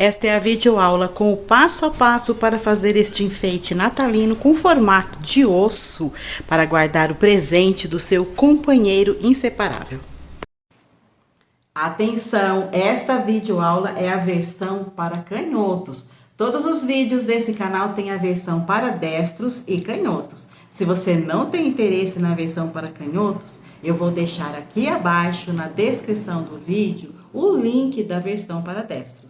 Esta é a videoaula com o passo a passo para fazer este enfeite natalino com formato de osso para guardar o presente do seu companheiro inseparável. Atenção, esta videoaula é a versão para canhotos. Todos os vídeos desse canal têm a versão para destros e canhotos. Se você não tem interesse na versão para canhotos, eu vou deixar aqui abaixo na descrição do vídeo o link da versão para destros.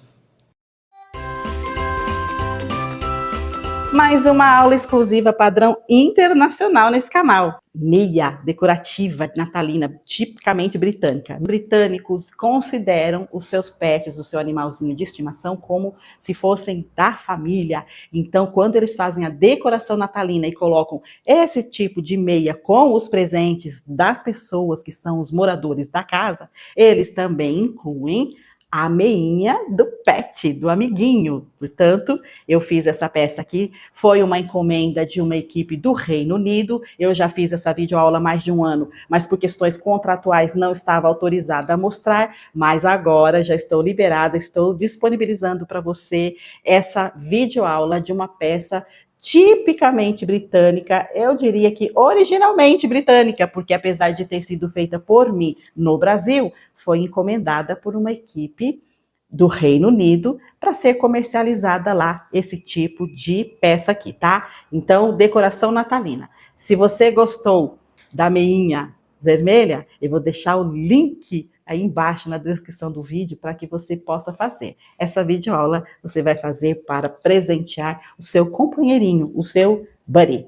Mais uma aula exclusiva padrão internacional nesse canal. Meia decorativa natalina, tipicamente britânica. Britânicos consideram os seus pets, o seu animalzinho de estimação, como se fossem da família. Então, quando eles fazem a decoração natalina e colocam esse tipo de meia com os presentes das pessoas que são os moradores da casa, eles também incluem a meinha do pet, do amiguinho. Portanto, eu fiz essa peça aqui, foi uma encomenda de uma equipe do Reino Unido. Eu já fiz essa videoaula há mais de um ano, mas por questões contratuais não estava autorizada a mostrar, mas agora já estou liberada, estou disponibilizando para você essa videoaula de uma peça tipicamente britânica, eu diria que originalmente britânica, porque apesar de ter sido feita por mim no Brasil, foi encomendada por uma equipe do Reino Unido para ser comercializada lá, esse tipo de peça aqui, tá? Então, decoração natalina. Se você gostou da meinha vermelha, eu vou deixar o link aí embaixo na descrição do vídeo para que você possa fazer. Essa videoaula você vai fazer para presentear o seu companheirinho, o seu buddy.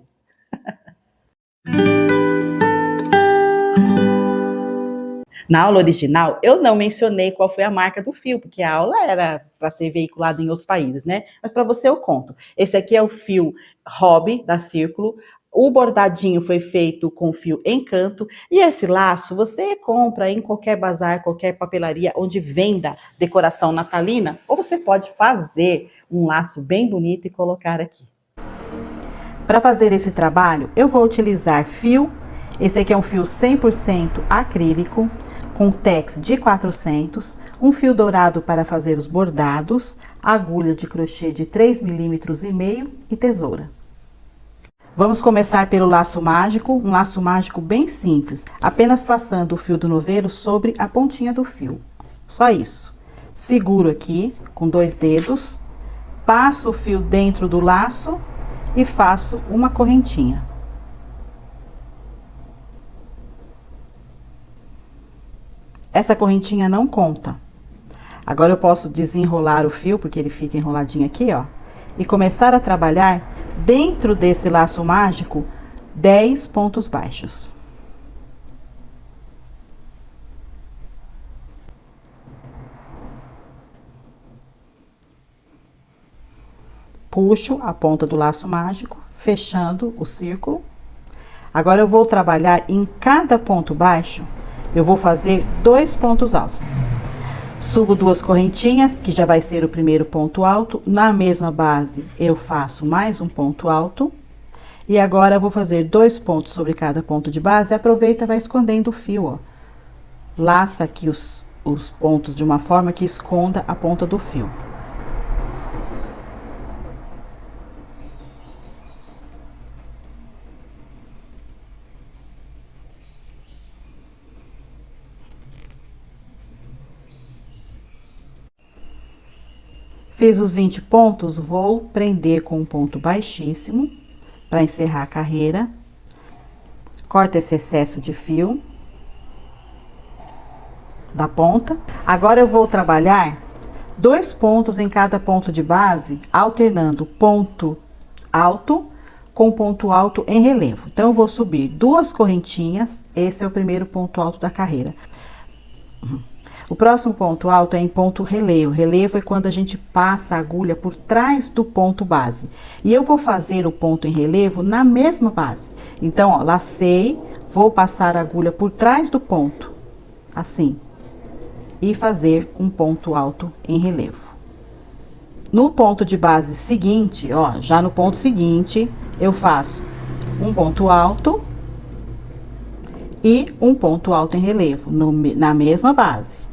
Na aula original, eu não mencionei qual foi a marca do fio, porque a aula era para ser veiculada em outros países, né? Mas para você eu conto. Esse aqui é o fio Hobby da Círculo. O bordadinho foi feito com fio Encanto. E esse laço você compra em qualquer bazar, qualquer papelaria onde venda decoração natalina. Ou você pode fazer um laço bem bonito e colocar aqui. Para fazer esse trabalho, eu vou utilizar fio. Esse aqui é um fio 100% acrílico, com tex de 400, um fio dourado para fazer os bordados, agulha de crochê de 3,5 mm e tesoura. Vamos começar pelo laço mágico, um laço mágico bem simples, apenas passando o fio do novelo sobre a pontinha do fio. Só isso. Seguro aqui com 2 dedos, passo o fio dentro do laço e faço uma correntinha. Essa correntinha não conta. Agora eu posso desenrolar o fio, porque ele fica enroladinho aqui, ó. E começar a trabalhar dentro desse laço mágico 10 pontos baixos. Puxo a ponta do laço mágico, fechando o círculo. Agora eu vou trabalhar em cada ponto baixo, eu vou fazer 2 pontos altos. Subo 2 correntinhas, que já vai ser o primeiro ponto alto. Na mesma base, eu faço mais um ponto alto. E agora, eu vou fazer 2 pontos sobre cada ponto de base. Aproveita e vai escondendo o fio, ó. Laça aqui os pontos de uma forma que esconda a ponta do fio. Fiz os 20 pontos, vou prender com um ponto baixíssimo para encerrar a carreira. Corta esse excesso de fio da ponta. Agora eu vou trabalhar 2 pontos em cada ponto de base, alternando ponto alto com ponto alto em relevo. Então, eu vou subir 2 correntinhas, esse é o primeiro ponto alto da carreira. O próximo ponto alto é em ponto relevo. Relevo é quando a gente passa a agulha por trás do ponto base. E eu vou fazer o ponto em relevo na mesma base. Então, ó, lacei, vou passar a agulha por trás do ponto, assim, e fazer um ponto alto em relevo. No ponto de base seguinte, ó, já no ponto seguinte, eu faço um ponto alto e um ponto alto em relevo, na mesma base.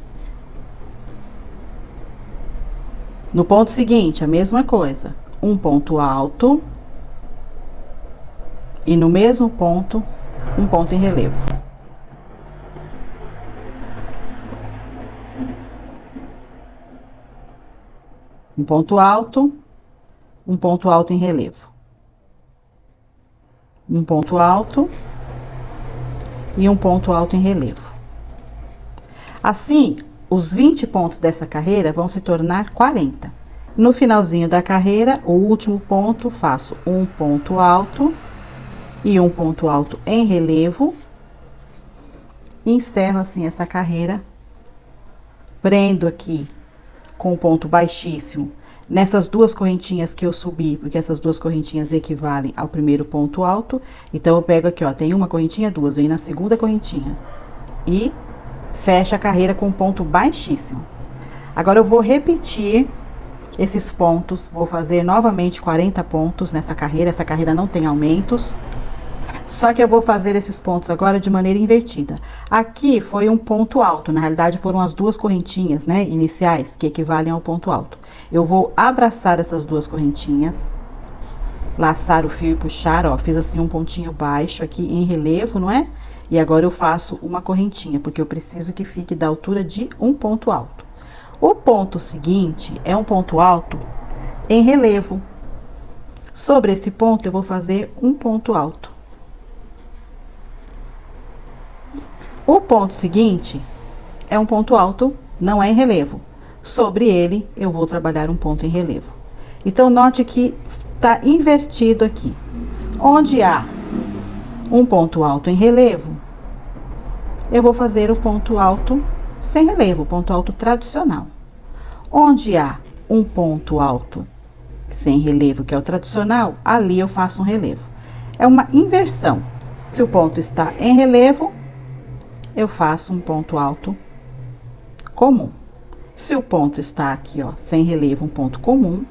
No ponto seguinte, a mesma coisa. Um ponto alto. E no mesmo ponto, um ponto em relevo. Um ponto alto em relevo. Um ponto alto e um ponto alto em relevo. Assim, os 20 pontos dessa carreira vão se tornar 40. No finalzinho da carreira, o último ponto, faço um ponto alto e um ponto alto em relevo. E encerro assim essa carreira. Prendo aqui com o ponto baixíssimo nessas duas correntinhas que eu subi, porque essas duas correntinhas equivalem ao primeiro ponto alto. Então, eu pego aqui, ó, tem uma correntinha, duas, venho na segunda correntinha e fecho a carreira com um ponto baixíssimo. Agora, eu vou repetir esses pontos, vou fazer novamente 40 pontos nessa carreira. Essa carreira não tem aumentos, só que eu vou fazer esses pontos agora de maneira invertida. Aqui foi um ponto alto, na realidade foram as duas correntinhas, né, iniciais, que equivalem ao ponto alto. Eu vou abraçar essas duas correntinhas, laçar o fio e puxar, ó, fiz assim um pontinho baixo aqui em relevo, não é? E agora eu faço uma correntinha, porque eu preciso que fique da altura de um ponto alto. O ponto seguinte é um ponto alto em relevo. Sobre esse ponto eu vou fazer um ponto alto. O ponto seguinte é um ponto alto, não é em relevo. Sobre ele, eu vou trabalhar um ponto em relevo. Então, note que tá invertido aqui. Onde há um ponto alto em relevo, eu vou fazer o ponto alto sem relevo, ponto alto tradicional. Onde há um ponto alto sem relevo, que é o tradicional, ali eu faço um relevo. É uma inversão. Se o ponto está em relevo, eu faço um ponto alto comum. Se o ponto está aqui, ó, sem relevo, um ponto comum,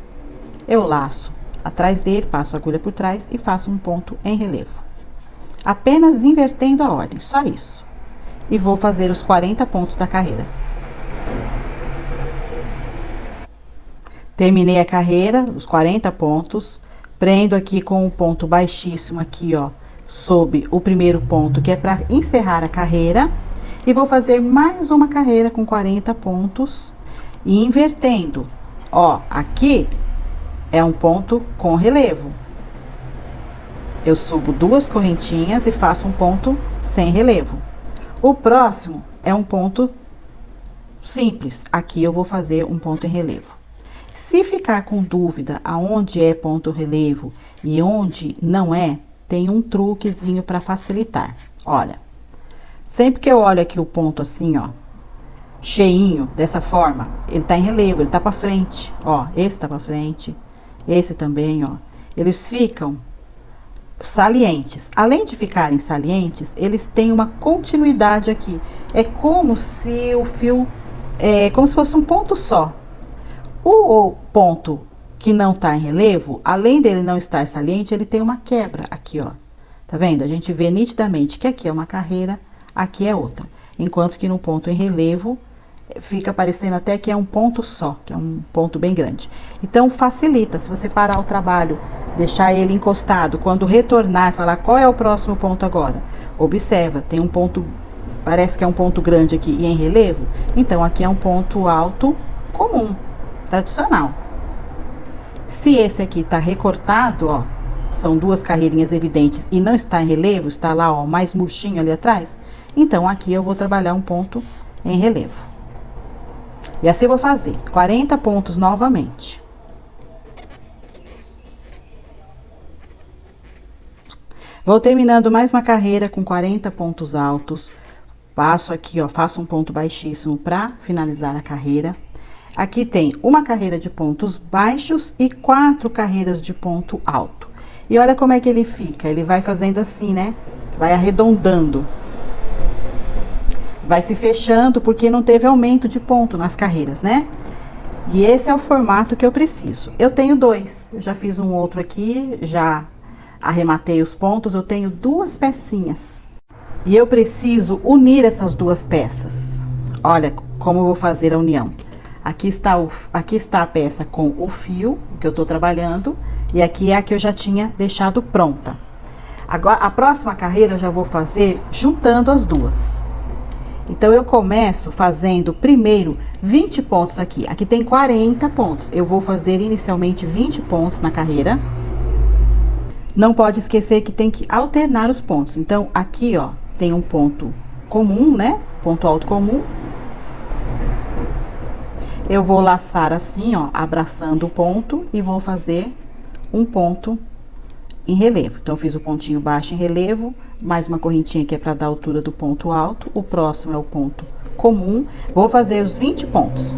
eu laço atrás dele, passo a agulha por trás e faço um ponto em relevo. Apenas invertendo a ordem, só isso. E vou fazer os 40 pontos da carreira. Terminei a carreira, os 40 pontos, prendo aqui com um ponto baixíssimo aqui, ó, sob o primeiro ponto, que é para encerrar a carreira, e vou fazer mais uma carreira com 40 pontos e invertendo. Ó, aqui é um ponto com relevo. Eu subo duas correntinhas e faço um ponto sem relevo. O próximo é um ponto simples. Aqui eu vou fazer um ponto em relevo. Se ficar com dúvida aonde é ponto relevo e onde não é, tem um truquezinho para facilitar. Olha, sempre que eu olho aqui o ponto assim, ó, cheinho, dessa forma, ele tá em relevo, ele tá para frente. Ó, esse tá para frente, esse também, ó. Eles ficam salientes. Além de ficarem salientes, eles têm uma continuidade aqui. É como se o fio, como se fosse um ponto só. O ponto que não tá em relevo, além dele não estar saliente, ele tem uma quebra aqui, ó. Tá vendo? A gente vê nitidamente que aqui é uma carreira, aqui é outra. Enquanto que no ponto em relevo, fica parecendo até que é um ponto só, que é um ponto bem grande. Então, facilita. Se você parar o trabalho, deixar ele encostado, quando retornar, falar qual é o próximo ponto agora. Observa, tem um ponto, parece que é um ponto grande aqui e em relevo. Então, aqui é um ponto alto comum, tradicional. Se esse aqui tá recortado, ó, são duas carreirinhas evidentes e não está em relevo, está lá, ó, mais murchinho ali atrás, então aqui eu vou trabalhar um ponto em relevo. E assim eu vou fazer 40 pontos novamente. Vou terminando mais uma carreira com 40 pontos altos. Passo aqui, ó, faço um ponto baixíssimo para finalizar a carreira. Aqui tem uma carreira de pontos baixos e 4 carreiras de ponto alto. E olha como é que ele fica. Ele vai fazendo assim, né? Vai arredondando. Vai se fechando porque não teve aumento de ponto nas carreiras, né? E esse é o formato que eu preciso. Eu tenho dois. Eu já fiz um outro aqui, já arrematei os pontos. Eu tenho duas pecinhas. E eu preciso unir essas duas peças. Olha como eu vou fazer a união. aqui está a peça com o fio que eu tô trabalhando, e aqui é a que eu já tinha deixado pronta. Agora, a próxima carreira eu já vou fazer juntando as duas. Então, eu começo fazendo primeiro 20 pontos aqui. Aqui tem 40 pontos. Eu vou fazer inicialmente 20 pontos na carreira. Não pode esquecer que tem que alternar os pontos. Então, aqui, ó, tem um ponto comum, né? Ponto alto comum. Eu vou laçar assim, ó, abraçando o ponto e vou fazer um ponto em relevo. Então, eu fiz o pontinho baixo em relevo, mais uma correntinha que é para dar a altura do ponto alto. O próximo é o ponto comum. Vou fazer os 20 pontos.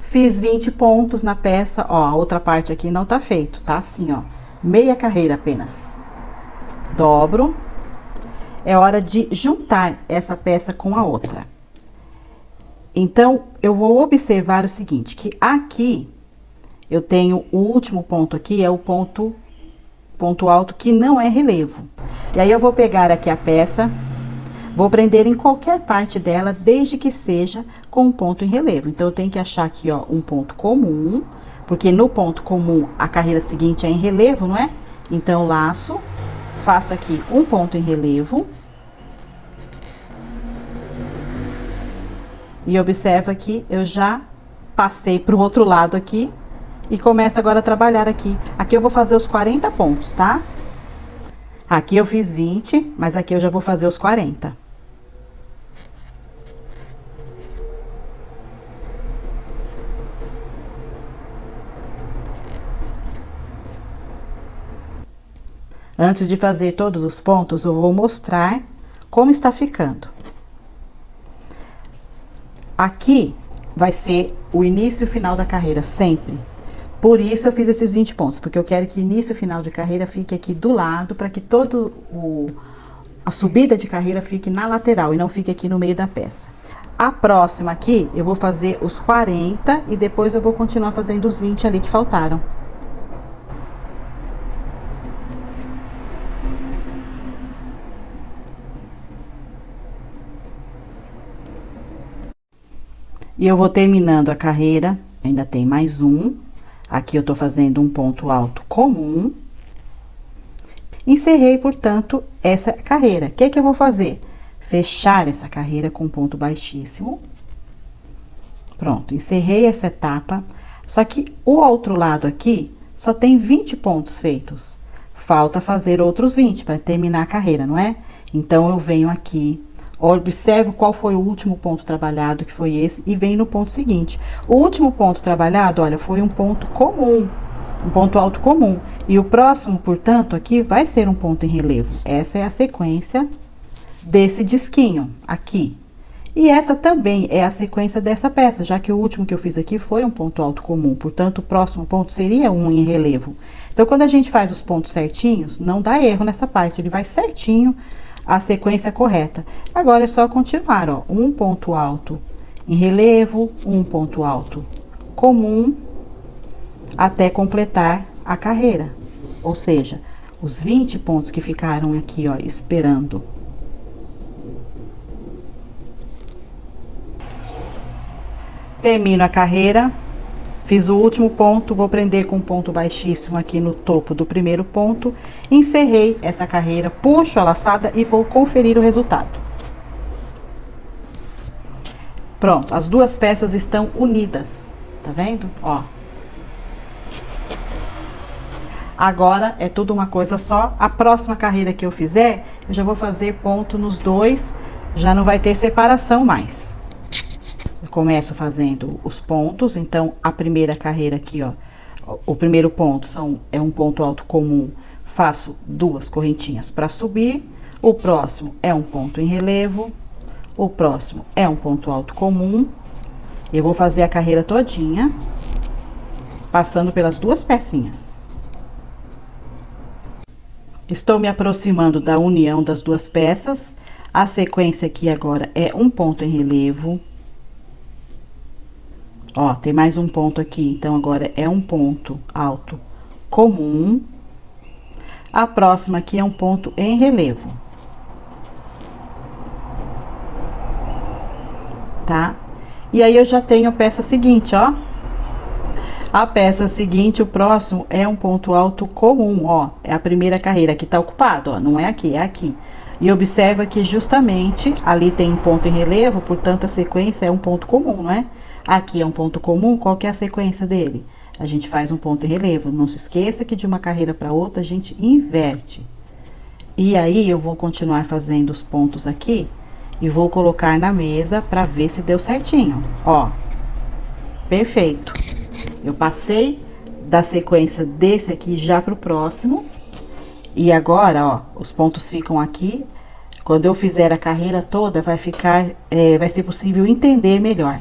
Fiz 20 pontos na peça, ó, a outra parte aqui não tá feito, tá assim, ó, meia carreira apenas. Dobro. É hora de juntar essa peça com a outra. Então, eu vou observar o seguinte, que aqui eu tenho o último ponto aqui, é o ponto alto que não é relevo. E aí, eu vou pegar aqui a peça, vou prender em qualquer parte dela, desde que seja com um ponto em relevo. Então, eu tenho que achar aqui, ó, um ponto comum, porque no ponto comum, a carreira seguinte é em relevo, não é? Então, laço, faço aqui um ponto em relevo. E observa que eu já passei pro outro lado aqui e começo agora a trabalhar aqui. Aqui eu vou fazer os 40 pontos, tá? Aqui eu fiz 20, mas aqui eu já vou fazer os 40. Antes de fazer todos os pontos, eu vou mostrar como está ficando. Aqui vai ser o início e o final da carreira, sempre. Por isso eu fiz esses 20 pontos, porque eu quero que início e final de carreira fique aqui do lado, para que a subida de carreira fique na lateral e não fique aqui no meio da peça. A próxima aqui, eu vou fazer os 40 e depois eu vou continuar fazendo os 20 ali que faltaram. E eu vou terminando a carreira, ainda tem mais um. Aqui eu tô fazendo um ponto alto comum. Encerrei, portanto, essa carreira. O que é que eu vou fazer? Fechar essa carreira com ponto baixíssimo. Pronto, encerrei essa etapa. Só que o outro lado aqui só tem 20 pontos feitos. Falta fazer outros 20 para terminar a carreira, não é? Então, eu venho aqui. Observo qual foi o último ponto trabalhado, que foi esse, e venho no ponto seguinte. O último ponto trabalhado, olha, foi um ponto comum, um ponto alto comum. E o próximo, portanto, aqui vai ser um ponto em relevo. Essa é a sequência desse disquinho aqui. E essa também é a sequência dessa peça, já que o último que eu fiz aqui foi um ponto alto comum. Portanto, o próximo ponto seria um em relevo. Então, quando a gente faz os pontos certinhos, não dá erro nessa parte, ele vai certinho a sequência correta. Agora, é só continuar, ó, um ponto alto em relevo, um ponto alto comum, até completar a carreira. Ou seja, os 20 pontos que ficaram aqui, ó, esperando. Termino a carreira, fiz o último ponto, vou prender com um ponto baixíssimo aqui no topo do primeiro ponto. Encerrei essa carreira, puxo a laçada e vou conferir o resultado. Pronto, as duas peças estão unidas, tá vendo? Ó. Agora, é tudo uma coisa só. A próxima carreira que eu fizer, eu já vou fazer ponto nos dois, já não vai ter separação mais. Eu começo fazendo os pontos, então, a primeira carreira aqui, ó, o primeiro ponto é um ponto alto comum, faço duas correntinhas para subir, o próximo é um ponto em relevo, o próximo é um ponto alto comum, eu vou fazer a carreira todinha, passando pelas duas pecinhas. Estou me aproximando da união das duas peças, a sequência aqui agora é um ponto em relevo. Ó, tem mais um ponto aqui, então agora é um ponto alto comum. A próxima aqui é um ponto em relevo. tá? E aí eu já tenho a peça seguinte, ó. A peça seguinte, o próximo é um ponto alto comum, ó. É a primeira carreira, aqui tá ocupado, ó. Não é aqui, é aqui. E observa que justamente ali tem um ponto em relevo, portanto a sequência é um ponto comum, não é? Aqui é um ponto comum, qual que é a sequência dele? A gente faz um ponto em relevo. Não se esqueça que de uma carreira para outra a gente inverte. E aí eu vou continuar fazendo os pontos aqui e vou colocar na mesa para ver se deu certinho, ó. Perfeito. Eu passei da sequência desse aqui já pro próximo. E agora, ó, os pontos ficam aqui. Quando eu fizer a carreira toda, vai ser possível entender melhor.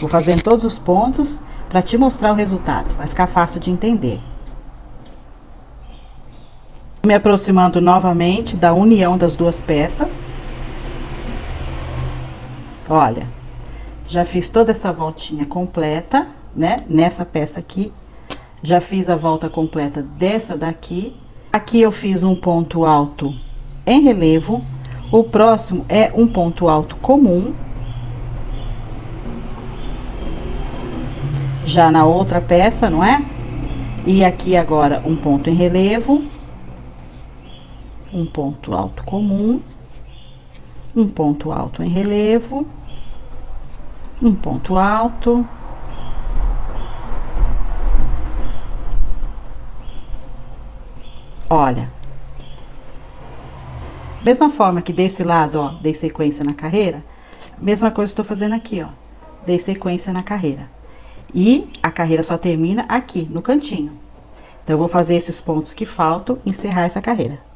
Vou fazendo todos os pontos para te mostrar o resultado. Vai ficar fácil de entender. Me aproximando novamente da união das duas peças. Olha, já fiz toda essa voltinha completa, né? Nessa peça aqui. Já fiz a volta completa dessa daqui. Aqui eu fiz um ponto alto em relevo. O próximo é um ponto alto comum. Já na outra peça, não é? E aqui agora um ponto em relevo. Um ponto alto comum. Um ponto alto em relevo. Um ponto alto. Olha, mesma forma que desse lado, ó, dei sequência na carreira, mesma coisa estou fazendo aqui, ó, dei sequência na carreira. E a carreira só termina aqui, no cantinho. Então, eu vou fazer esses pontos que faltam e encerrar essa carreira.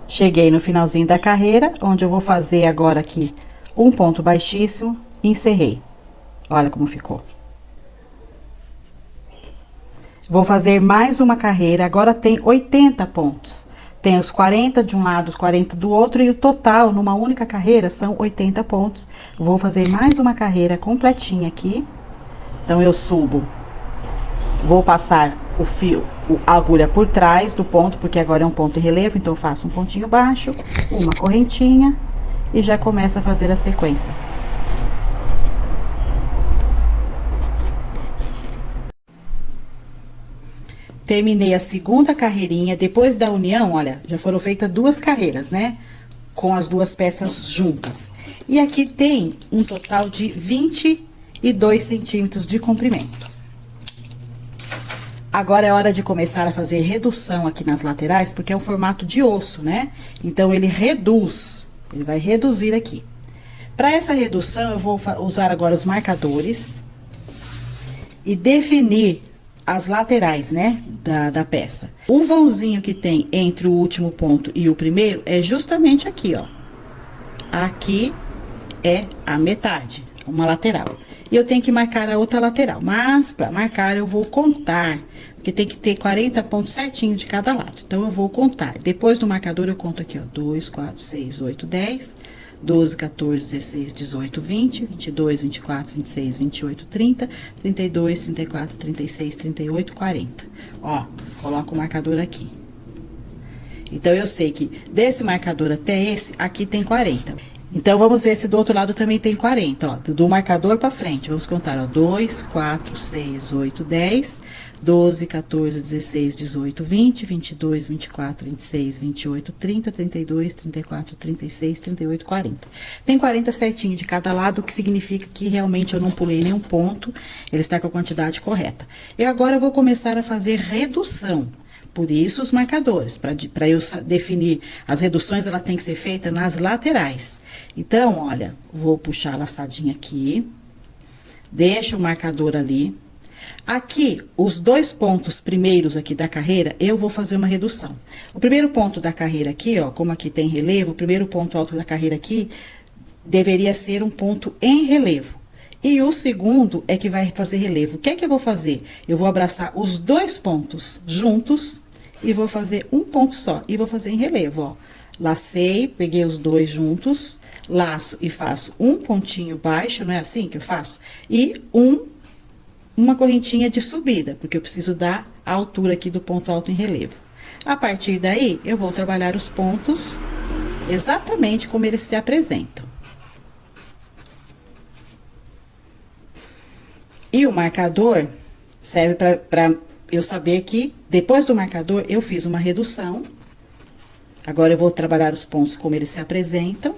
Cheguei no finalzinho da carreira, onde eu vou fazer agora aqui um ponto baixíssimo e encerrei. Olha como ficou. Vou fazer mais uma carreira, agora tem 80 pontos. Tem os 40 de um lado, os 40 do outro, e o total, numa única carreira, são 80 pontos. Vou fazer mais uma carreira completinha aqui. Então, eu subo, vou passar o fio, a agulha por trás do ponto, porque agora é um ponto em relevo, então eu faço um pontinho baixo, uma correntinha e já começo a fazer a sequência. Terminei a segunda carreirinha, depois da união, olha, já foram feitas duas carreiras, né? Com as duas peças juntas. E aqui tem um total de 22 centímetros de comprimento. Agora é hora de começar a fazer redução aqui nas laterais, porque é um formato de osso, né? Então, ele reduz, ele vai reduzir aqui. Para essa redução, eu vou usar agora os marcadores e definir as laterais, né, da peça. O vãozinho que tem entre o último ponto e o primeiro é justamente aqui, ó. Aqui é a metade, uma lateral. E eu tenho que marcar a outra lateral, mas para marcar eu vou contar, porque tem que ter 40 pontos certinho de cada lado. Então, eu vou contar. Depois do marcador, eu conto aqui, ó, 2, 4, 6, 8, 10, 12, 14, 16, 18, 20, 22, 24, 26, 28, 30, 32, 34, 36, 38, 40. Ó, coloco o marcador aqui. Então, eu sei que desse marcador até esse, aqui tem 40. Então, vamos ver se do outro lado também tem 40, ó. Do marcador pra frente, vamos contar, ó. 2, 4, 6, 8, 10, 12, 14, 16, 18, 20, 22, 24, 26, 28, 30, 32, 34, 36, 38, 40. Tem 40 certinho de cada lado, o que significa que realmente eu não pulei nenhum ponto, ele está com a quantidade correta. E agora eu vou começar a fazer redução. Por isso, os marcadores, para eu definir as reduções, ela tem que ser feita nas laterais. Então, olha, vou puxar a laçadinha aqui, deixo o marcador ali. Aqui, os dois pontos primeiros aqui da carreira, eu vou fazer uma redução. O primeiro ponto da carreira aqui, ó, como aqui tem relevo, o primeiro ponto alto da carreira aqui, deveria ser um ponto em relevo. E o segundo é que vai fazer relevo. O que é que eu vou fazer? Eu vou abraçar os dois pontos juntos e vou fazer um ponto só. E vou fazer em relevo, ó. Lacei, peguei os dois juntos, laço e faço um pontinho baixo, não é assim que eu faço? E um uma correntinha de subida, porque eu preciso dar a altura aqui do ponto alto em relevo. A partir daí, eu vou trabalhar os pontos exatamente como eles se apresentam. E o marcador serve para eu saber que, depois do marcador, eu fiz uma redução. Agora, eu vou trabalhar os pontos como eles se apresentam.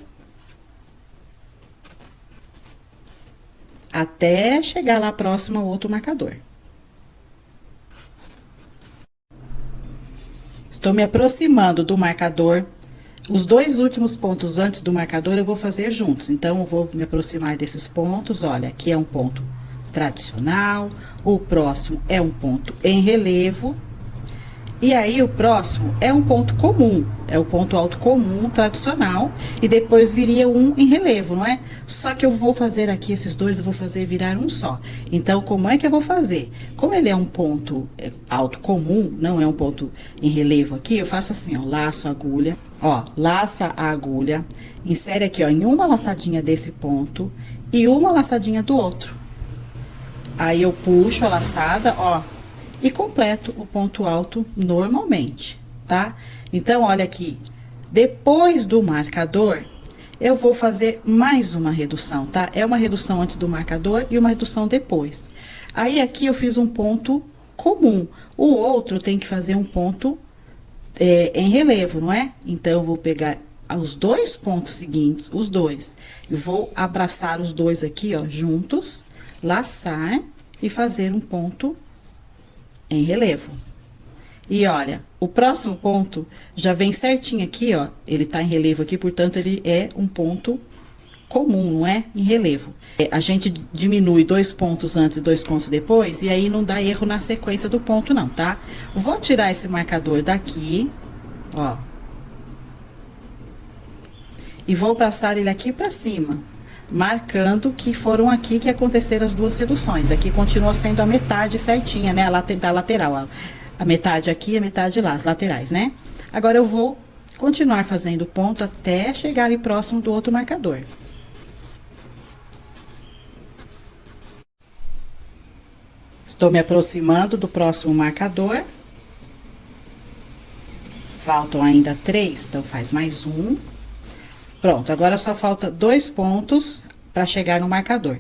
Até chegar lá próximo ao outro marcador. Estou me aproximando do marcador. Os dois últimos pontos antes do marcador eu vou fazer juntos. Então, eu vou me aproximar desses pontos. Olha, aqui é um ponto tradicional. O próximo é um ponto em relevo. E aí, o próximo é um ponto comum. É o ponto alto comum, tradicional. E depois viria um em relevo, não é? Só que eu vou fazer aqui, esses dois eu vou fazer virar um só. Então, como é que eu vou fazer? Como ele é um ponto alto comum, não é um ponto em relevo aqui, eu faço assim, ó, laço a agulha. Ó, laça a agulha, insere aqui, ó, em uma laçadinha desse ponto e uma laçadinha do outro. Aí, eu puxo a laçada, ó, e completo o ponto alto normalmente, tá? Então, olha aqui, depois do marcador, eu vou fazer mais uma redução, tá? É uma redução antes do marcador e uma redução depois. Aí, aqui eu fiz um ponto comum, o outro tem que fazer um ponto em relevo, não é? Então, eu vou pegar os dois pontos seguintes, os dois, e vou abraçar os dois aqui, ó, juntos, laçar e fazer um ponto em relevo. E olha, o próximo ponto já vem certinho aqui, ó, ele tá em relevo aqui, portanto, ele é um ponto comum, não é? Em relevo. A gente diminui 2 pontos antes e 2 pontos depois, e aí não dá erro na sequência do ponto, não, tá? Vou tirar esse marcador daqui, ó. E vou passar ele aqui pra cima, marcando que foram aqui que aconteceram as duas reduções. Aqui continua sendo a metade certinha, né? Da lateral, ó. A metade aqui e a metade lá, as laterais, né? Agora, eu vou continuar fazendo ponto até chegar ali próximo do outro marcador. Estou me aproximando do próximo marcador. Faltam ainda 3, então faz mais um. Pronto, agora só falta 2 pontos para chegar no marcador.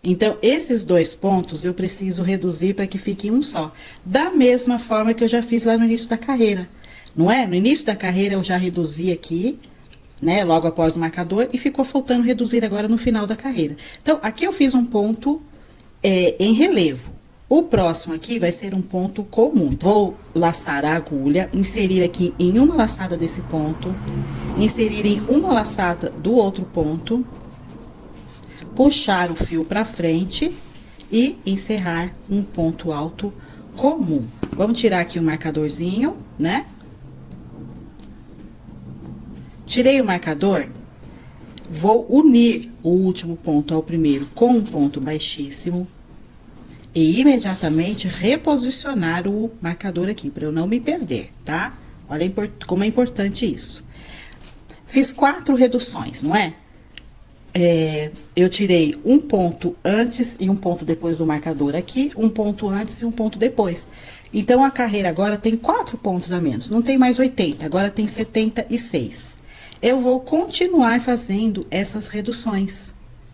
Então, esses 2 pontos eu preciso reduzir para que fique um só. Da mesma forma que eu já fiz lá no início da carreira. Não é? No início da carreira eu já reduzi aqui, né? Logo após o marcador, e ficou faltando reduzir agora no final da carreira. Então, aqui eu fiz um ponto em relevo. O próximo aqui vai ser um ponto comum. Vou laçar a agulha, inserir aqui em uma laçada desse ponto, inserir em uma laçada do outro ponto, puxar o fio pra frente e encerrar um ponto alto comum. Vamos tirar aqui o marcadorzinho, né? Tirei o marcador, vou unir o último ponto ao primeiro com um ponto baixíssimo e imediatamente reposicionar o marcador aqui, para eu não me perder, tá? Olha como é importante isso. Fiz 4 reduções, não é? Eu tirei um ponto antes e um ponto depois do marcador aqui, um ponto antes e um ponto depois. Então, a carreira agora tem 4 pontos a menos, não tem mais 80, agora tem 76. Eu vou continuar fazendo essas reduções.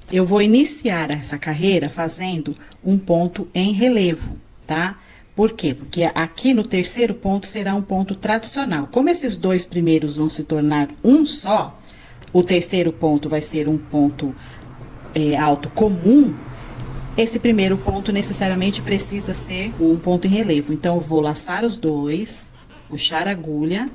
Eu vou iniciar essa carreira fazendo um ponto em relevo, tá? Por quê? Porque aqui no terceiro ponto será um ponto tradicional. Como esses 2 primeiros vão se tornar um só, o terceiro ponto vai ser um ponto alto comum, esse primeiro ponto necessariamente precisa ser um ponto em relevo. Então, eu vou laçar os 2, puxar a agulha,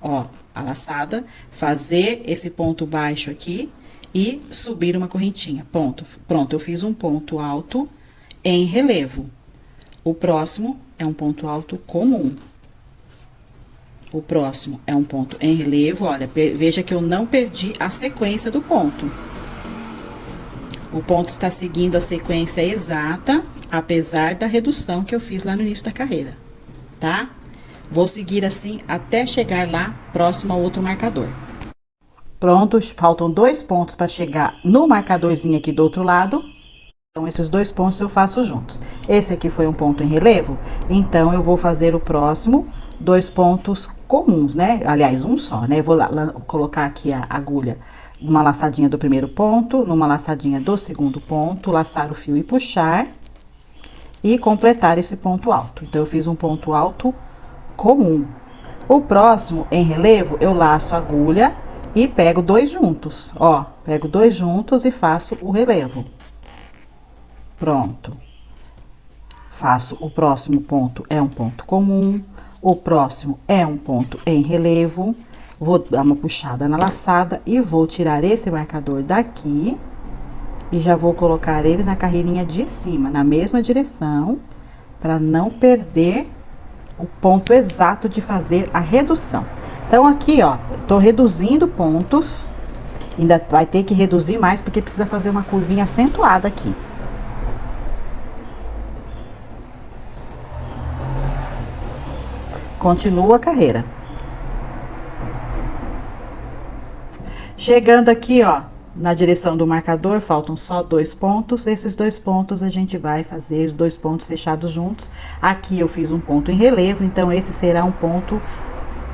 ó, a laçada, fazer esse ponto baixo aqui e subir uma correntinha. Pronto, eu fiz um ponto alto em relevo. O próximo é um ponto alto comum. O próximo é um ponto em relevo, olha, veja que eu não perdi a sequência do ponto. O ponto está seguindo a sequência exata, apesar da redução que eu fiz lá no início da carreira, tá? Vou seguir assim até chegar lá próximo ao outro marcador. Pronto, faltam 2 pontos para chegar no marcadorzinho aqui do outro lado. Então, esses dois pontos eu faço juntos. Esse aqui foi um ponto em relevo, então eu vou fazer o próximo dois pontos comuns, né? Aliás, um só, né? Eu vou colocar aqui a agulha, uma laçadinha do primeiro ponto, numa laçadinha do segundo ponto, laçar o fio e puxar e completar esse ponto alto. Então, eu fiz um ponto alto comum. O próximo, em relevo, eu laço a agulha e pego dois juntos, ó. Pego dois juntos e faço o relevo. Pronto. Faço o próximo ponto, é um ponto comum. O próximo é um ponto em relevo. Vou dar uma puxada na laçada e vou tirar esse marcador daqui. E já vou colocar ele na carreirinha de cima, na mesma direção, para não perder o ponto exato de fazer a redução. Então, aqui, ó, eu tô reduzindo pontos. Ainda vai ter que reduzir mais, porque precisa fazer uma curvinha acentuada aqui. Continua a carreira. Chegando aqui, ó, na direção do marcador, faltam só dois pontos. Esses dois pontos a gente vai fazer os dois pontos fechados juntos. Aqui eu fiz um ponto em relevo, então esse será um ponto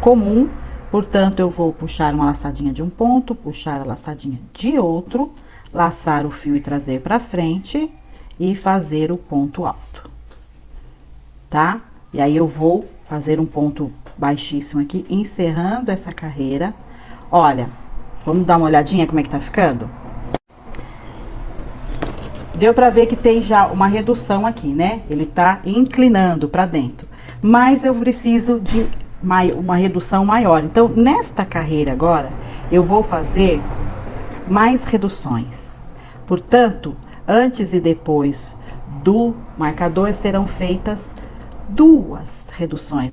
comum. Portanto, eu vou puxar uma laçadinha de um ponto, puxar a laçadinha de outro, laçar o fio e trazer pra frente e fazer o ponto alto, tá? E aí, eu vou fazer um ponto baixíssimo aqui, encerrando essa carreira. Olha, vamos dar uma olhadinha como é que tá ficando? Deu pra ver que tem já uma redução aqui, né? Ele tá inclinando pra dentro. Mas eu preciso de uma redução maior. Então, nesta carreira agora, eu vou fazer mais reduções. Portanto, antes e depois do marcador serão feitas duas reduções.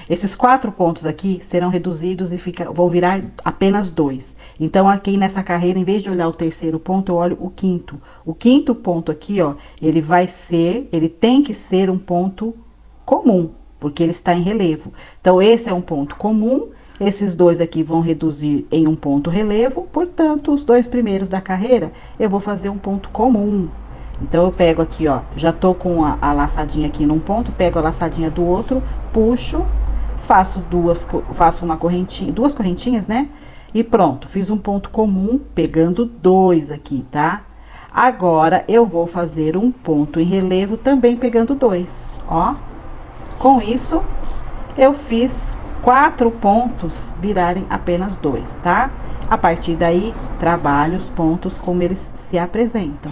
Esses 4 pontos aqui serão reduzidos e vão virar apenas 2. Então, aqui nessa carreira, em vez de olhar o terceiro ponto, eu olho o quinto. O quinto ponto aqui, ó, ele tem que ser um ponto comum, porque ele está em relevo. Então, esse é um ponto comum, esses dois aqui vão reduzir em um ponto relevo, portanto, os dois primeiros da carreira, eu vou fazer um ponto comum. Então, eu pego aqui, ó, já tô com a laçadinha aqui num ponto, pego a laçadinha do outro, puxo, faço uma correntinha, duas correntinhas, né? E pronto, fiz um ponto comum, pegando dois aqui, tá? Agora, eu vou fazer um ponto em relevo, também pegando dois, ó. Com isso, eu fiz 4 pontos virarem apenas 2, tá? A partir daí, trabalho os pontos como eles se apresentam.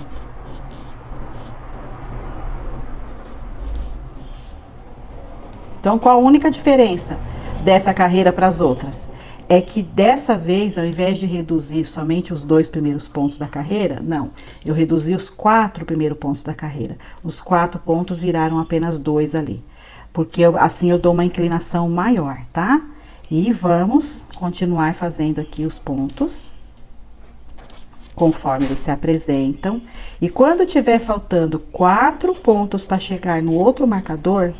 Então, qual a única diferença dessa carreira para as outras? É que dessa vez, ao invés de reduzir somente os 2 primeiros pontos da carreira, não, eu reduzi os 4 primeiros pontos da carreira. Os 4 pontos viraram apenas 2 ali. Porque assim eu dou uma inclinação maior, tá? E vamos continuar fazendo aqui os pontos, conforme eles se apresentam. E quando tiver faltando 4 pontos para chegar no outro marcador,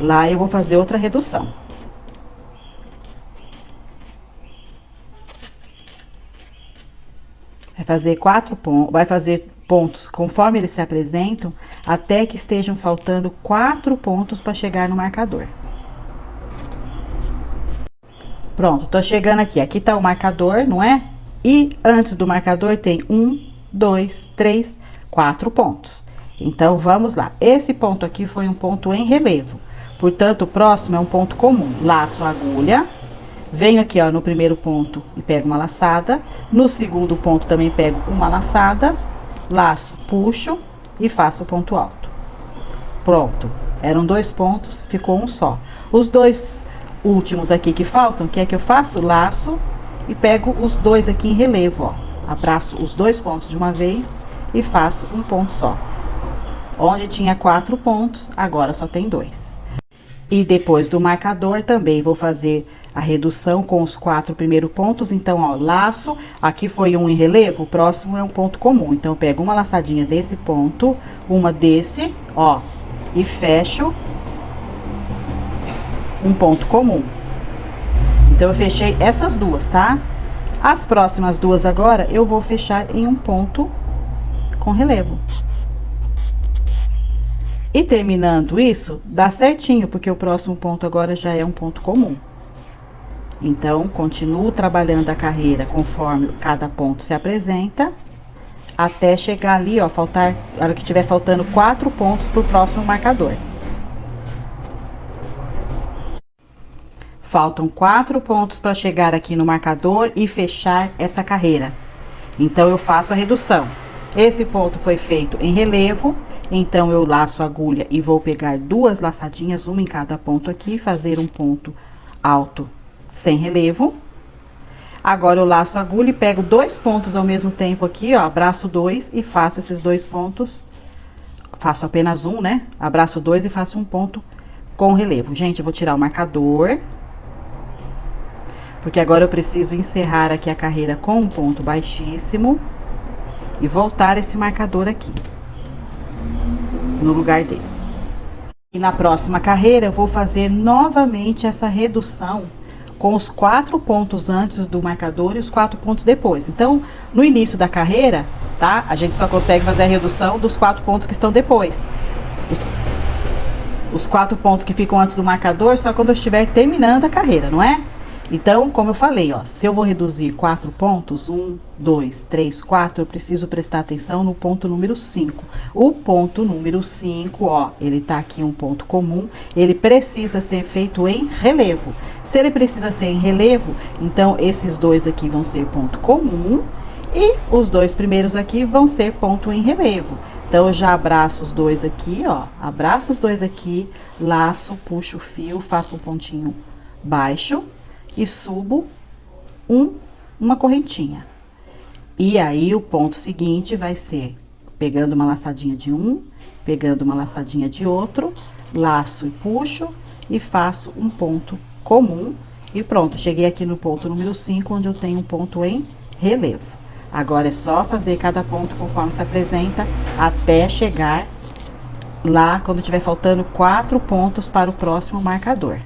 lá eu vou fazer outra redução. Vai fazer pontos conforme eles se apresentam, até que estejam faltando 4 pontos para chegar no marcador. Pronto, tô chegando aqui. Aqui tá o marcador, não é? E antes do marcador tem 1, 2, 3, 4 pontos. Então, vamos lá. Esse ponto aqui foi um ponto em relevo. Portanto, o próximo é um ponto comum. Laço a agulha. Venho aqui, ó, no primeiro ponto e pego uma laçada. No segundo ponto também pego uma laçada. Laço, puxo e faço o ponto alto. Pronto. Eram 2 pontos, ficou um só. Os 2 últimos aqui que faltam, o que é que eu faço? Laço e pego os 2 aqui em relevo, ó. Abraço os 2 pontos de uma vez e faço um ponto só. Onde tinha 4 pontos, agora só tem 2. E depois do marcador também vou fazer a redução com os 4 primeiros pontos. Então, ó, laço, aqui foi um em relevo, o próximo é um ponto comum. Então, eu pego uma laçadinha desse ponto, uma desse, ó, e fecho um ponto comum. Então, eu fechei essas duas, tá? As próximas duas agora, eu vou fechar em um ponto com relevo. E terminando isso, dá certinho, porque o próximo ponto agora já é um ponto comum. Então, continuo trabalhando a carreira conforme cada ponto se apresenta, até chegar ali, ó, faltar, a hora que tiver faltando 4 pontos pro próximo marcador. Faltam 4 pontos para chegar aqui no marcador e fechar essa carreira. Então, eu faço a redução. Esse ponto foi feito em relevo, então eu laço a agulha e vou pegar 2 laçadinhas, uma em cada ponto aqui, fazer um ponto alto sem relevo. Agora eu laço a agulha e pego 2 pontos ao mesmo tempo aqui, ó, abraço 2 e faço esses 2 pontos. Faço apenas um, né? Abraço 2 e faço um ponto com relevo. Gente, eu vou tirar o marcador, porque agora eu preciso encerrar aqui a carreira com um ponto baixíssimo e voltar esse marcador aqui no lugar dele. E na próxima carreira eu vou fazer novamente essa redução com os 4 pontos antes do marcador e os 4 pontos depois. Então, no início da carreira, tá? A gente só consegue fazer a redução dos 4 pontos que estão depois. Os 4 pontos que ficam antes do marcador só quando eu estiver terminando a carreira, não é? Então, como eu falei, ó, se eu vou reduzir 4 pontos, 1, 2, 3, 4, eu preciso prestar atenção no ponto número 5. O ponto número 5, ó, ele tá aqui um ponto comum, ele precisa ser feito em relevo. Se ele precisa ser em relevo, então esses 2 aqui vão ser ponto comum e os 2 primeiros aqui vão ser ponto em relevo. Então, eu já abraço os 2 aqui, ó, abraço os 2 aqui, laço, puxo o fio, faço um pontinho baixo e subo uma correntinha. E aí, o ponto seguinte vai ser pegando uma laçadinha de um, pegando uma laçadinha de outro, laço e puxo e faço um ponto comum. E pronto, cheguei aqui no ponto número 5, onde eu tenho um ponto em relevo. Agora, é só fazer cada ponto conforme se apresenta, até chegar lá, quando tiver faltando 4 pontos para o próximo marcador.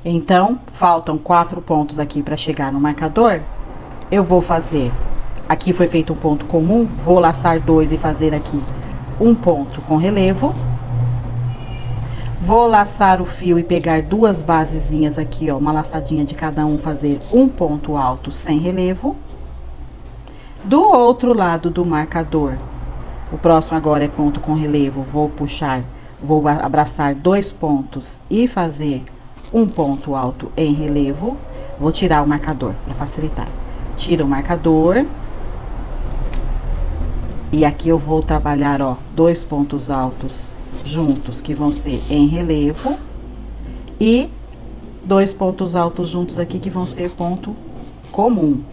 Então, faltam 4 pontos aqui para chegar no marcador. Eu vou fazer, aqui foi feito um ponto comum, vou laçar 2 e fazer aqui um ponto com relevo. Vou laçar o fio e pegar 2 basezinhas aqui, ó, uma laçadinha de cada um, fazer um ponto alto sem relevo. Do outro lado do marcador, o próximo agora é ponto com relevo, vou puxar, vou abraçar 2 pontos e fazer um ponto alto em relevo. Vou tirar o marcador para facilitar. Tira o marcador. E aqui eu vou trabalhar, ó, 2 pontos altos juntos, que vão ser em relevo. E 2 pontos altos juntos aqui, que vão ser ponto comum.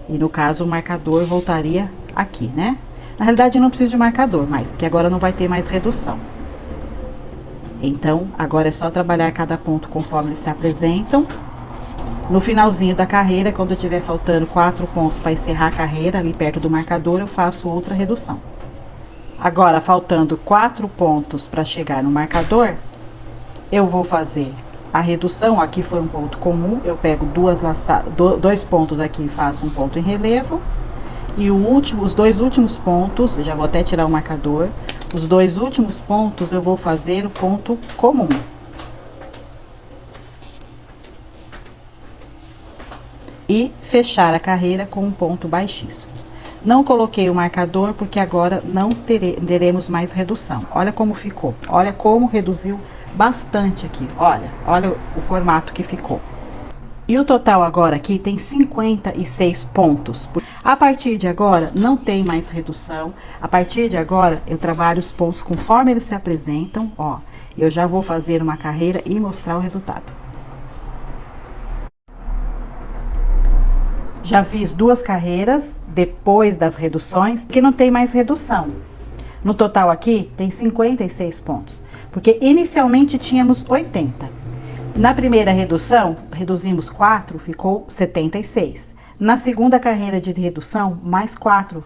E no caso, o marcador voltaria aqui, né? Na realidade, eu não preciso de marcador mais, porque agora não vai ter mais redução. Então, agora é só trabalhar cada ponto conforme eles se apresentam. No finalzinho da carreira, quando eu tiver faltando 4 pontos para encerrar a carreira, ali perto do marcador, eu faço outra redução. Agora, faltando 4 pontos para chegar no marcador, eu vou fazer a redução. Aqui foi um ponto comum, eu pego 2 pontos aqui e faço um ponto em relevo. E os 2 últimos pontos, já vou até tirar o marcador, os 2 últimos pontos eu vou fazer o ponto comum. E fechar a carreira com um ponto baixíssimo. Não coloquei o marcador porque agora não teremos mais redução. Olha como ficou, olha como reduziu bastante aqui, olha o formato que ficou. E o total agora aqui tem 56 pontos. A partir de agora, não tem mais redução. A partir de agora, eu trabalho os pontos conforme eles se apresentam, ó. Eu já vou fazer uma carreira e mostrar o resultado. Já fiz 2 carreiras depois das reduções, que não tem mais redução. No total aqui, tem 56 pontos, porque inicialmente tínhamos 80. Na primeira redução, reduzimos 4, ficou 76. Na segunda carreira de redução, mais 4,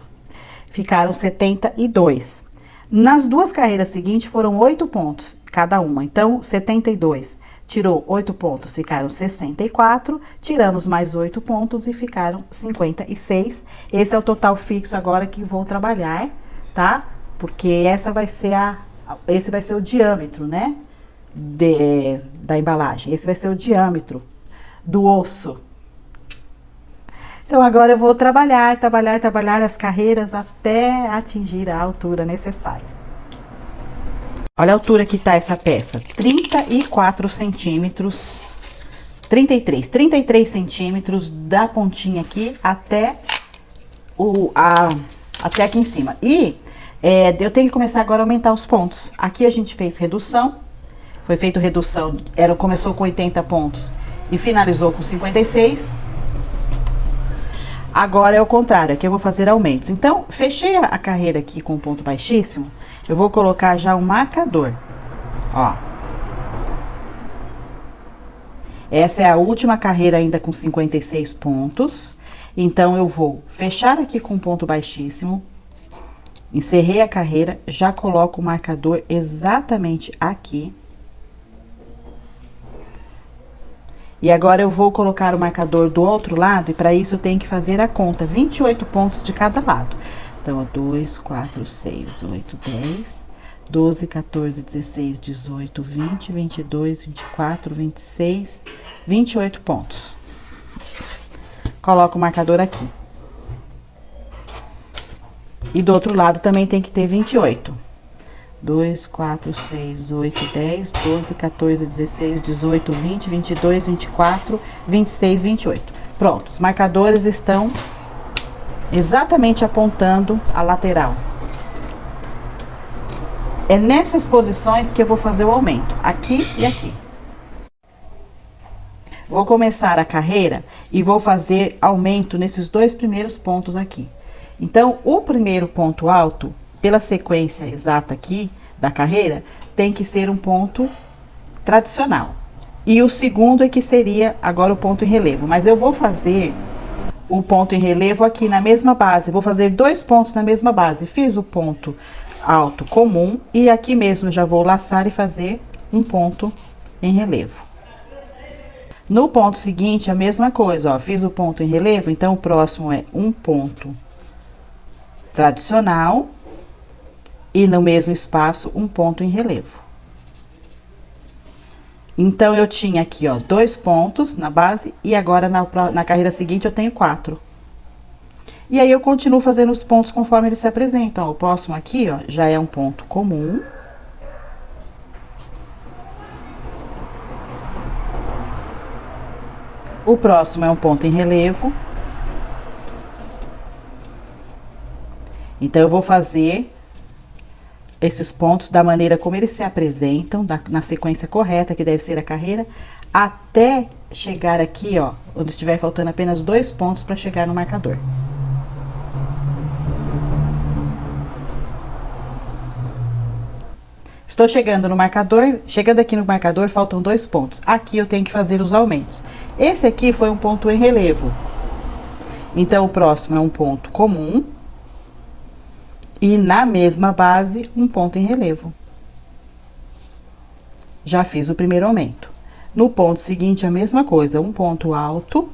ficaram 72. Nas duas carreiras seguintes foram 8 pontos cada uma, então 72. Tirou 8 pontos, ficaram 64, tiramos mais 8 pontos e ficaram 56. Esse é o total fixo agora que vou trabalhar, tá? Porque esse vai ser o diâmetro, né? Da embalagem. Esse vai ser o diâmetro do osso. Então, agora eu vou trabalhar as carreiras até atingir a altura necessária. Olha a altura que tá essa peça, 34 centímetros, 33 centímetros da pontinha aqui até até aqui em cima. E eu tenho que começar agora a aumentar os pontos. Aqui a gente fez redução, foi feito redução, começou com 80 pontos e finalizou com 56. Agora é o contrário, aqui eu vou fazer aumentos. Então, fechei a carreira aqui com ponto baixíssimo, eu vou colocar já um marcador, ó. Essa é a última carreira ainda com 56 pontos. Então, eu vou fechar aqui com ponto baixíssimo, encerrei a carreira, já coloco o marcador exatamente aqui. E agora eu vou colocar o marcador do outro lado, e para isso eu tenho que fazer a conta, 28 pontos de cada lado. Então, 2, 4, 6, 8, 10, 12, 14, 16, 18, 20, 22, 24, 26, 28 pontos. Coloco o marcador aqui. E do outro lado também tem que ter 28. 2, 4, 6, 8, 10, 12, 14, 16, 18, 20, 22, 24, 26, 28. Pronto, os marcadores estão exatamente apontando a lateral. É nessas posições que eu vou fazer o aumento, aqui e aqui. Vou começar a carreira e vou fazer aumento nesses dois primeiros pontos aqui. Então, o primeiro ponto alto, pela sequência exata aqui da carreira, tem que ser um ponto tradicional. E o segundo é que seria agora o ponto em relevo. Mas eu vou fazer o ponto em relevo aqui na mesma base. Vou fazer 2 pontos na mesma base. Fiz o ponto alto comum e aqui mesmo já vou laçar e fazer um ponto em relevo. No ponto seguinte, a mesma coisa, ó. Fiz o ponto em relevo, então o próximo é um ponto tradicional. E no mesmo espaço, um ponto em relevo. Então, eu tinha aqui, ó, 2 pontos na base, e agora na carreira seguinte eu tenho 4. E aí, eu continuo fazendo os pontos conforme eles se apresentam, ó. O próximo aqui, ó, já é um ponto comum. O próximo é um ponto em relevo. Então, eu vou fazer esses pontos da maneira como eles se apresentam, na sequência correta, que deve ser a carreira, até chegar aqui, ó, onde estiver faltando apenas 2 pontos para chegar no marcador. Estou chegando no marcador, chegando aqui no marcador, faltam 2 pontos. Aqui eu tenho que fazer os aumentos. Esse aqui foi um ponto em relevo. Então, o próximo é um ponto comum. E na mesma base, um ponto em relevo. Já fiz o primeiro aumento. No ponto seguinte, a mesma coisa, um ponto alto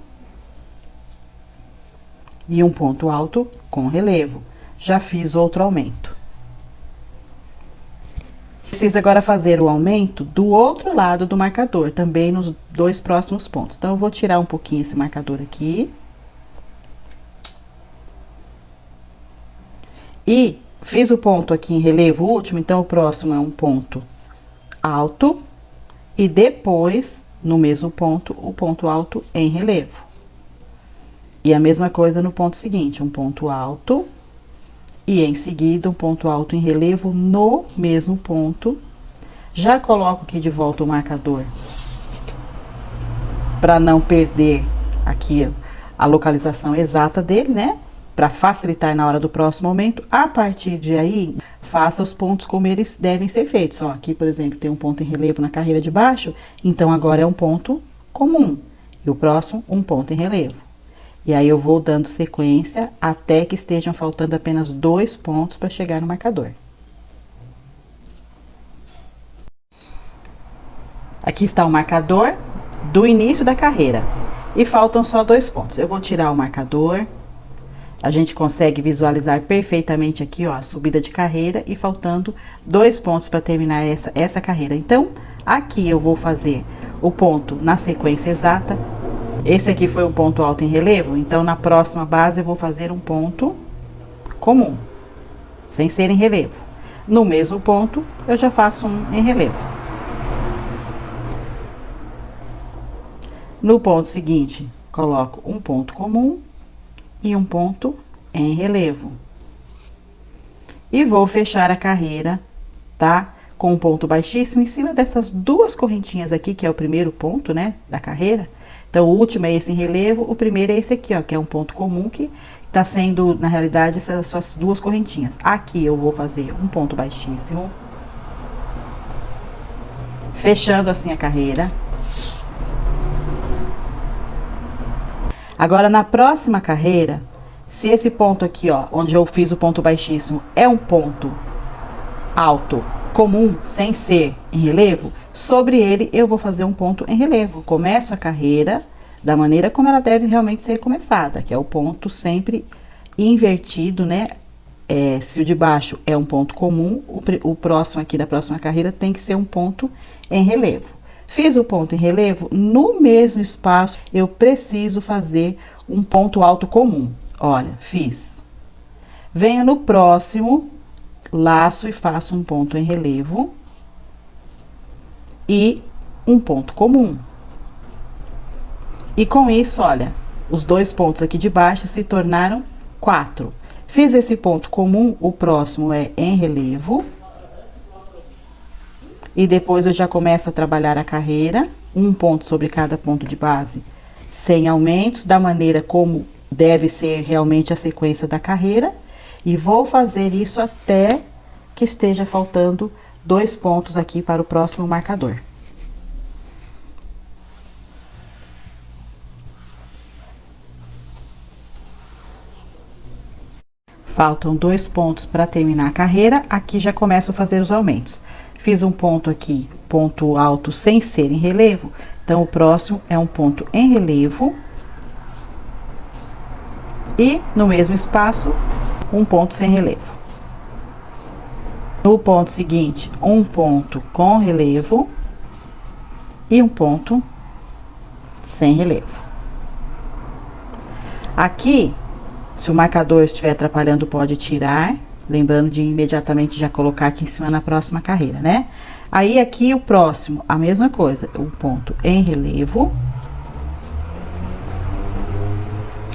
e um ponto alto com relevo. Já fiz outro aumento. Preciso agora fazer o aumento do outro lado do marcador, também nos 2 próximos pontos. Então, eu vou tirar um pouquinho esse marcador aqui. E fiz o ponto aqui em relevo último, então o próximo é um ponto alto e depois, no mesmo ponto, o ponto alto em relevo. E a mesma coisa no ponto seguinte, um ponto alto e em seguida um ponto alto em relevo no mesmo ponto. Já coloco aqui de volta o marcador para não perder aqui a localização exata dele, né? Para facilitar na hora do próximo aumento. A partir de aí, faça os pontos como eles devem ser feitos. Ó, aqui, por exemplo, tem um ponto em relevo na carreira de baixo, então agora é um ponto comum. E o próximo, um ponto em relevo. E aí, eu vou dando sequência até que estejam faltando apenas 2 pontos para chegar no marcador. Aqui está o marcador do início da carreira. E faltam só 2 pontos. Eu vou tirar o marcador. A gente consegue visualizar perfeitamente aqui, ó, a subida de carreira e faltando 2 pontos para terminar essa carreira. Então, aqui eu vou fazer o ponto na sequência exata. Esse aqui foi um ponto alto em relevo, então na próxima base eu vou fazer um ponto comum, sem ser em relevo. No mesmo ponto, eu já faço um em relevo. No ponto seguinte, coloco um ponto comum e um ponto em relevo. E vou fechar a carreira, tá? Com um ponto baixíssimo em cima dessas 2 correntinhas aqui, que é o primeiro ponto, né, da carreira. Então, o último é esse em relevo, o primeiro é esse aqui, ó, que é um ponto comum, que tá sendo, na realidade, essas suas 2 correntinhas. Aqui eu vou fazer um ponto baixíssimo, fechando assim a carreira. Agora, na próxima carreira, se esse ponto aqui, ó, onde eu fiz o ponto baixíssimo, é um ponto alto comum, sem ser em relevo, sobre ele eu vou fazer um ponto em relevo. Começo a carreira da maneira como ela deve realmente ser começada, que é o ponto sempre invertido, né? Se o de baixo é um ponto comum, o próximo aqui da próxima carreira tem que ser um ponto em relevo. Fiz o ponto em relevo, no mesmo espaço eu preciso fazer um ponto alto comum. Olha, fiz. Venho no próximo, laço e faço um ponto em relevo e um ponto comum. E com isso, olha, os 2 pontos aqui de baixo se tornaram 4. Fiz esse ponto comum, o próximo é em relevo. E depois eu já começo a trabalhar a carreira, um ponto sobre cada ponto de base, sem aumentos, da maneira como deve ser realmente a sequência da carreira. E vou fazer isso até que esteja faltando 2 pontos aqui para o próximo marcador. Faltam 2 pontos para terminar a carreira, aqui já começo a fazer os aumentos. Fiz um ponto aqui, ponto alto sem ser em relevo, então o próximo é um ponto em relevo. E no mesmo espaço, um ponto sem relevo. No ponto seguinte, um ponto com relevo e um ponto sem relevo. Aqui, se o marcador estiver atrapalhando, pode tirar, lembrando de imediatamente já colocar aqui em cima na próxima carreira, né? Aí aqui o próximo, a mesma coisa, um ponto em relevo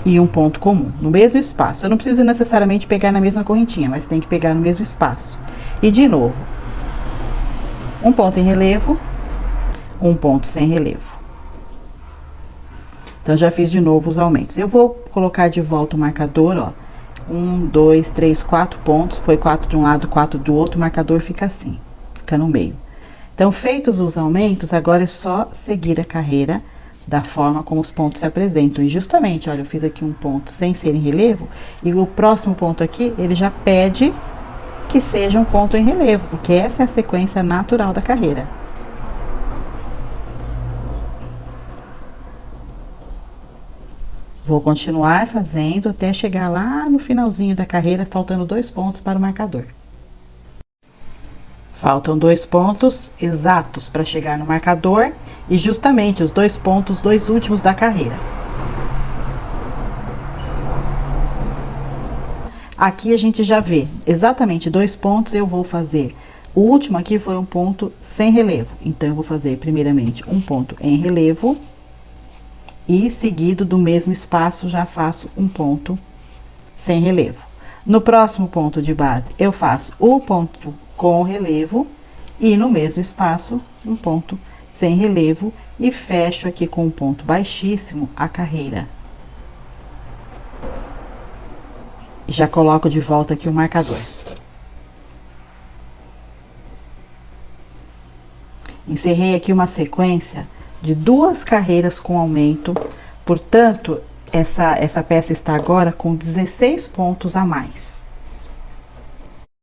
e um ponto comum, no mesmo espaço. Eu não preciso necessariamente pegar na mesma correntinha, mas tem que pegar no mesmo espaço. E de novo, um ponto em relevo, um ponto sem relevo. Então, já fiz de novo os aumentos. Eu vou colocar de volta o marcador, ó. 1, 2, 3, 4 pontos. Foi 4 de um lado, 4 do outro. O marcador fica assim, fica no meio. Então, feitos os aumentos, agora é só seguir a carreira da forma como os pontos se apresentam. E justamente, olha, eu fiz aqui um ponto sem ser em relevo. E o próximo ponto aqui, ele já pede que seja um ponto em relevo, porque essa é a sequência natural da carreira. Vou continuar fazendo até chegar lá no finalzinho da carreira, faltando 2 pontos para o marcador. Faltam 2 pontos exatos para chegar no marcador e justamente os 2 pontos, 2 últimos da carreira. Aqui a gente já vê exatamente 2 pontos, eu vou fazer. O último aqui foi um ponto sem relevo, então eu vou fazer primeiramente um ponto em relevo. E seguido do mesmo espaço, já faço um ponto sem relevo. No próximo ponto de base, eu faço o ponto com relevo e no mesmo espaço, um ponto sem relevo e fecho aqui com um ponto baixíssimo a carreira. Já coloco de volta aqui o marcador. Encerrei aqui uma sequência de 2 carreiras com aumento, portanto, essa peça está agora com 16 pontos a mais.